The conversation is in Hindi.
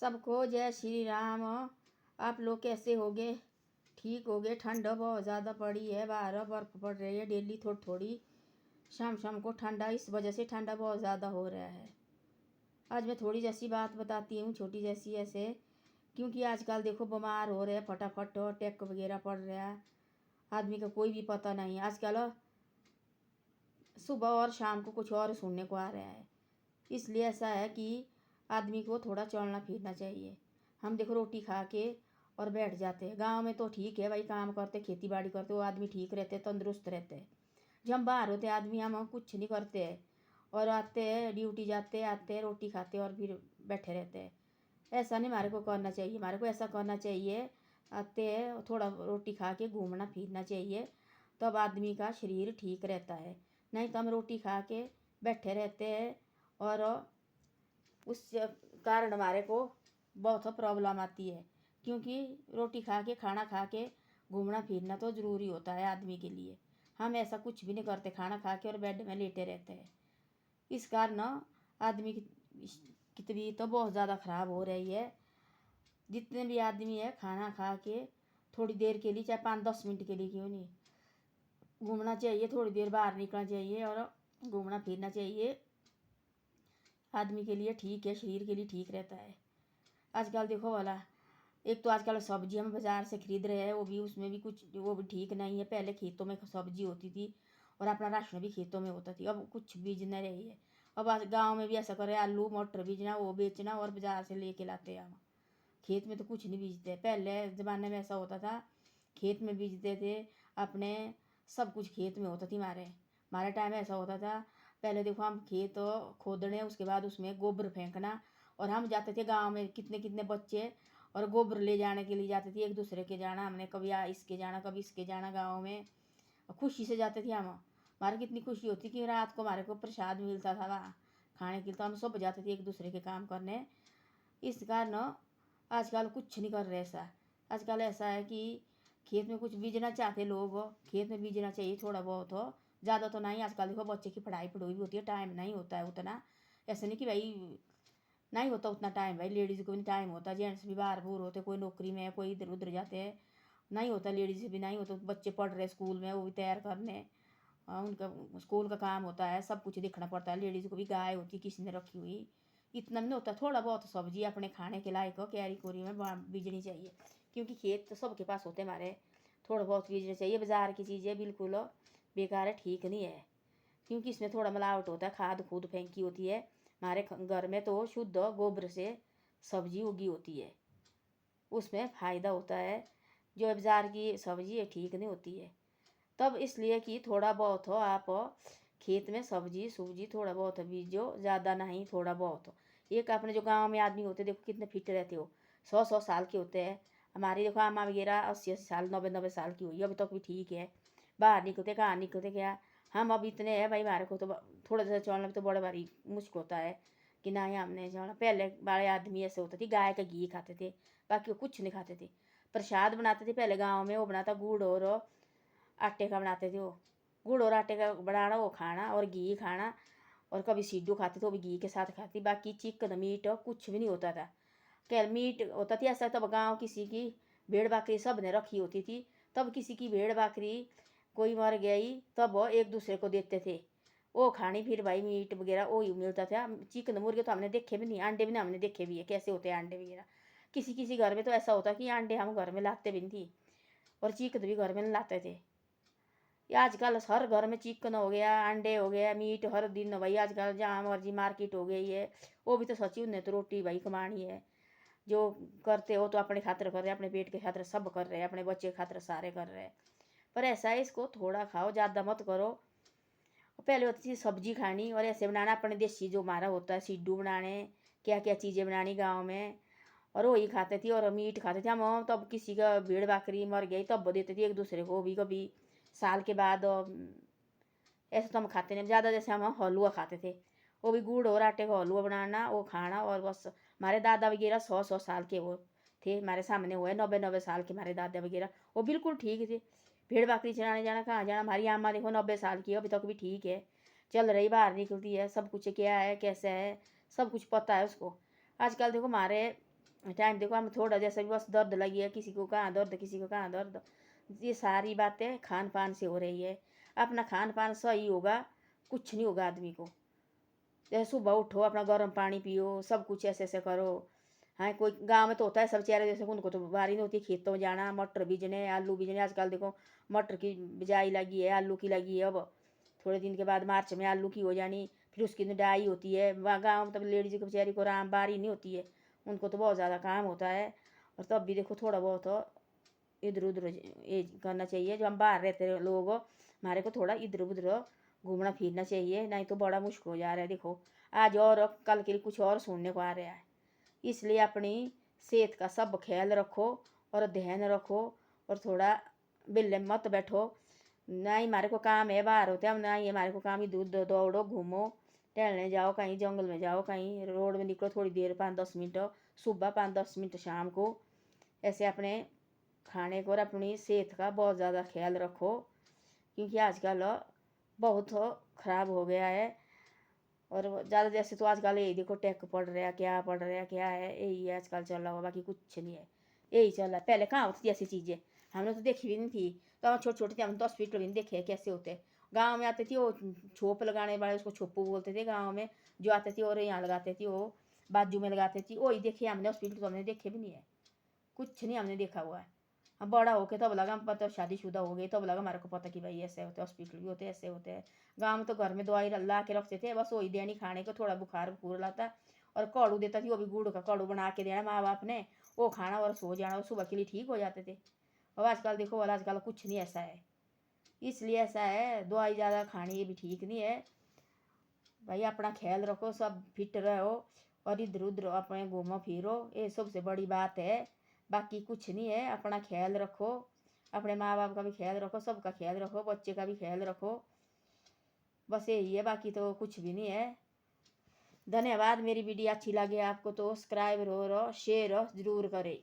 सबको जय श्री राम। आप लोग कैसे होगे? ठीक होगे? ठंड बहुत ज़्यादा पड़ी है, बाहर बर्फ़ पड़ रही है डेली थोड़ी थोड़ी। शाम शाम को ठंडा, इस वजह से ठंडा बहुत ज़्यादा हो रहा है। आज मैं थोड़ी जैसी बात बताती हूँ, छोटी जैसी ऐसे, क्योंकि आजकल देखो बीमार हो रहे हैं फटाफट, अटैक वगैरह पड़ रहा है। आदमी का कोई भी पता नहीं। आजकल सुबह और शाम को कुछ और सुनने को आ रहा है। इसलिए ऐसा है कि आदमी को थोड़ा चलना फिरना चाहिए। हम देखो रोटी खा के और बैठ जाते हैं। गांव में तो ठीक है भाई, काम करते खेती बाड़ी करते, वो आदमी ठीक रहते, तंदुरुस्त रहते हैं। जब हम बाहर होते आदमी, हम कुछ नहीं करते हैं और आते हैं ड्यूटी जाते आते हैं रोटी खाते और फिर बैठे रहते हैं। ऐसा नहीं हमारे को करना चाहिए। हमारे को ऐसा करना चाहिए, आते हैं थोड़ा रोटी खा के घूमना फिरना चाहिए, तब आदमी का शरीर ठीक रहता है। नहीं तो हम रोटी खा के बैठे रहते हैं और उस कारण हमारे को बहुत प्रॉब्लम आती है। क्योंकि रोटी खा के खाना खा के घूमना फिरना तो ज़रूरी होता है आदमी के लिए। हम ऐसा कुछ भी नहीं करते, खाना खा के और बेड में लेटे रहते हैं। इस कारण आदमी की तबीयत तो बहुत ज़्यादा ख़राब हो रही है। जितने भी आदमी है खाना खा के थोड़ी देर के लिए, चाहे 5-10 मिनट के लिए क्यों नहीं, घूमना चाहिए, थोड़ी देर बाहर निकलना चाहिए और घूमना फिरना चाहिए। आदमी के लिए ठीक है, शरीर के लिए ठीक रहता है। आजकल देखो वाला, एक तो आजकल सब्जी हम बाज़ार से खरीद रहे हैं, वो भी उसमें भी कुछ वो भी ठीक नहीं है। पहले खेतों में सब्जी होती थी और अपना राशन भी खेतों में होता थी। अब कुछ बीज नहीं रही है। अब आज गाँव में भी ऐसा करे, आलू मटर बीजना, वो बेचना और बाज़ार से लेके लाते हैं हम। खेत में तो कुछ नहीं बीजते। पहले ज़माने में ऐसा होता था, खेत में बीजते थे अपने, सब कुछ खेत में होता थी। हमारे टाइम में ऐसा होता था। पहले देखो हम खेत खोदने, उसके बाद उसमें गोबर फेंकना, और हम जाते थे गांव में कितने कितने बच्चे, और गोबर ले जाने के लिए जाते थे एक दूसरे के जाना। हमने कभी इसके जाना कभी इसके जाना गाँव में, खुशी से जाते थे हम। हमारे कितनी खुशी होती कि रात को हमारे को प्रसाद मिलता था वहाँ खाने के लिए, तो हम सब जाते थे एक दूसरे के काम करने। इस कारण आजकल कुछ नहीं कर रहे ऐसा। आजकल ऐसा है कि खेत में कुछ बीजना चाहते लोग, खेत में बीजना चाहिए थोड़ा बहुत हो, ज़्यादा तो नहीं। आजकल देखो बच्चे की पढ़ाई पढ़ाई भी होती है, टाइम नहीं होता है उतना। ऐसा नहीं कि भाई नहीं होता उतना टाइम, भाई लेडीज़ को भी टाइम होता, जेंट्स भी बाहर बूर होते, कोई नौकरी में है, कोई इधर उधर जाते हैं, नहीं होता लेडीज़ से भी नहीं होता। बच्चे पढ़ रहे स्कूल में, वो भी तैयार करने, उनका स्कूल का काम होता है, सब कुछ देखना पड़ता है। लेडीज़ को भी गाय होती किसी ने रखी हुई, इतना नहीं होता। थोड़ा बहुत सब्जी अपने खाने के लायक कैरी कोरी में बीजनी चाहिए, क्योंकि खेत तो सबके पास होते हमारे। थोड़ा बहुत बीजना चाहिए। बाज़ार की चीज़ें बिल्कुल बेकार है, ठीक नहीं है, क्योंकि इसमें थोड़ा मिलावट होता है, खाद खूद फेंकी होती है। हमारे घर में तो शुद्ध गोबर से सब्जी उगी होती है, उसमें फ़ायदा होता है। जो बाज़ार की सब्जी है ठीक नहीं होती है। तब इसलिए कि थोड़ा बहुत हो आप खेत में सब्जी सब्जी थोड़ा बहुत बीजो, ज़्यादा नहीं थोड़ा बहुत। एक अपने जो गांव में आदमी होते देखो कितने फिट रहते हो, 100-100 साल के होते हैं। हमारी देखो अम्मा वगैरह 80-80 साल 90-90 साल की हुई, अभी तक भी ठीक है। बाहर निकलते कहाँ निकलते क्या, हम अब इतने हैं भाई, हमारे को तो थोड़ा सा चलना भी तो बड़ा भारी मुश्किल होता है कि ना ही हमने चलना। पहले बड़े आदमी ऐसे होते थे, गाय का घी खाते थे, बाकी वो कुछ नहीं खाते थे। प्रसाद बनाते थे पहले गाँव में, वो बनाता गुड़ और आटे का बनाते थे। वो गुड़ और आटे का बनाना, वो खाना और घी खाना, और कभी सीडू खाते थे, वो भी घी के साथ खाती। बाकी चिकन मीट कुछ भी नहीं होता था। क्या मीट होता थी ऐसा, तब गांव किसी की भेड़ बकरी सब ने रखी होती थी, तब किसी की भेड़ बकरी कोई मर गई तब वो एक दूसरे को देते थे, वो खानी। फिर भाई मीट वगैरह वो ही मिलता था। चिकन मुर्गे तो हमने देखे भी नहीं, अंडे भी नहीं हमने देखे भी है कैसे होते हैं अंडे वगैरह। किसी किसी घर में तो ऐसा होता कि अंडे हम घर में लाते भी नहीं थी, और चिकन भी घर में लाते थे। आजकल हर घर में चिकन हो गया, अंडे हो गया, मीट हर दिन भाई। आजकल जहाँ मर्जी मार्केट हो गई है। वो भी तो सची, उन्हें तो रोटी भाई कमानी है। जो करते हो तो अपने खातिर कर रहे हैं, अपने पेट के खातिर सब कर रहे हैं, अपने बच्चे के खातिर सारे कर रहे हैं। पर ऐसा है इसको थोड़ा खाओ, ज़्यादा मत करो। पहले होती थी सब्जी खानी और ऐसे बनाना, अपने देसी जो हमारा होता है सिड्डू बनाने, क्या क्या चीज़ें बनानी गाँव में, और वही खाते थे। और मीट खाते थे हम। तब किसी का भेड़ बकरी मर गई तब देते थे एक दूसरे को, भी कभी साल के बाद। ऐसे तो हम खाते नहीं ज़्यादा, जैसे हम हलवा खाते थे, वो भी गुड़ और आटे का हलवा बनाना, वो खाना। और बस हमारे दादा वगैरह 100-100 साल के वो थे, हमारे सामने हुए 90-90 साल के हमारे दादा वगैरह, वो बिल्कुल ठीक थे। भेड़ बकरी चराने जाना कहाँ जाना। हमारी अम्मा देखो 90 साल की है, अभी तक भी ठीक है, चल रही, बाहर निकलती है, सब कुछ क्या है कैसे है सब कुछ पता है उसको। आजकल देखो हमारे टाइम देखो हम थोड़ा जैसा भी बस दर्द लगी है, किसी को कहाँ दर्द, किसी को कहाँ दर्द, ये सारी बातें खान पान से हो रही है। अपना खान पान सही होगा, कुछ नहीं होगा आदमी को। जैसे सुबह उठो, अपना गर्म पानी पियो, सब कुछ ऐसे ऐसे करो। हाँ, कोई गांव में तो होता है सब चेहरे, जैसे उनको तो बारी नहीं होती खेतों में जाना, मटर बीजने, आलू बीजने। आजकल देखो मटर की बिजाई लगी है, आलू की लगी है। अब थोड़े दिन के बाद मार्च में आलू की हो जानी, फिर उसकी निदाई होती है। गाँव में तब लेडीज को बेचारी को राम बारी नहीं होती है, उनको तो बहुत ज़्यादा काम होता है। और तब भी देखो थोड़ा बहुत इधर उधर ये करना चाहिए। जो हम बाहर रहते लोग, हमारे को थोड़ा इधर उधर घूमना फिरना चाहिए, नहीं तो बड़ा मुश्किल हो जा रहा है। देखो आज और कल के लिए कुछ और सुनने को आ रहा है। इसलिए अपनी सेहत का सब ख्याल रखो और ध्यान रखो, और थोड़ा बिल्ले में मत बैठो। ना ही हमारे को काम है बाहर होते हम, ना ही हमारे को काम ही दूध दौड़ो घूमो, टहलने जाओ, कहीं जंगल में जाओ, कहीं रोड में निकलो थोड़ी देर 5-10 मिनट सुबह, 5-10 मिनट शाम को। ऐसे अपने खाने को और अपनी सेहत का बहुत ज़्यादा ख्याल रखो, क्योंकि आजकल बहुत ख़राब हो गया है। और ज़्यादा जैसे तो आजकल यही देखो टेक पढ़ रहा है, क्या पढ़ रहा है, क्या है, यही आजकल चल रहा हो, बाकी कुछ नहीं है। यही चल रहा है। पहले कहाँ होती थी ऐसी चीज़ें, हमने तो देखी भी नहीं थी। तो हम छोटे छोटे थे, हम तो हॉस्पिटल भी नहीं देखे कैसे होते। गाँव में आते थे वो छोप लगाने वाले, उसको छोप्पू बोलते थे गाँव में, जो आते थे और यहाँ लगाते थे, वो बाजू में लगाते थे, वही देखे हमने। हॉस्पिटल तो हमने देखे भी नहीं है, कुछ नहीं हमने देखा हुआ है। हम बड़ा होके तब लगा, हम पता शादीशुदा हो गए तब लगा हमारे को पता कि भाई ऐसे होते, हॉस्पिटल भी होते, ऐसे होते हैं। गाँव में तो घर में दवाई ला के रखते थे, बस वही देनी खाने को, थोड़ा बुखार बुखूर लाता और काढ़ू देता थी, वो भी गुड़ का काढ़ू बना के देना माँ बाप ने, वो खाना और सो जाना, वो सुबह के लिए ठीक हो जाते थे। और आजकल देखो वाला आजकल कुछ नहीं ऐसा है। इसलिए ऐसा है, दवाई ज़्यादा खानी ये भी ठीक नहीं है। भाई अपना ख्याल रखो, सब फिट रहो और इधर उधर अपने घूमो फिरो, ये सबसे बड़ी बात है। बाकी कुछ नहीं है, अपना ख्याल रखो, अपने माँ बाप का भी ख्याल रखो, सबका ख्याल रखो, बच्चे का भी ख्याल रखो। बस यही है, बाकी तो कुछ भी नहीं है। धन्यवाद। मेरी वीडियो अच्छी लगे आपको तो सब्सक्राइब और शेयर जरूर करें।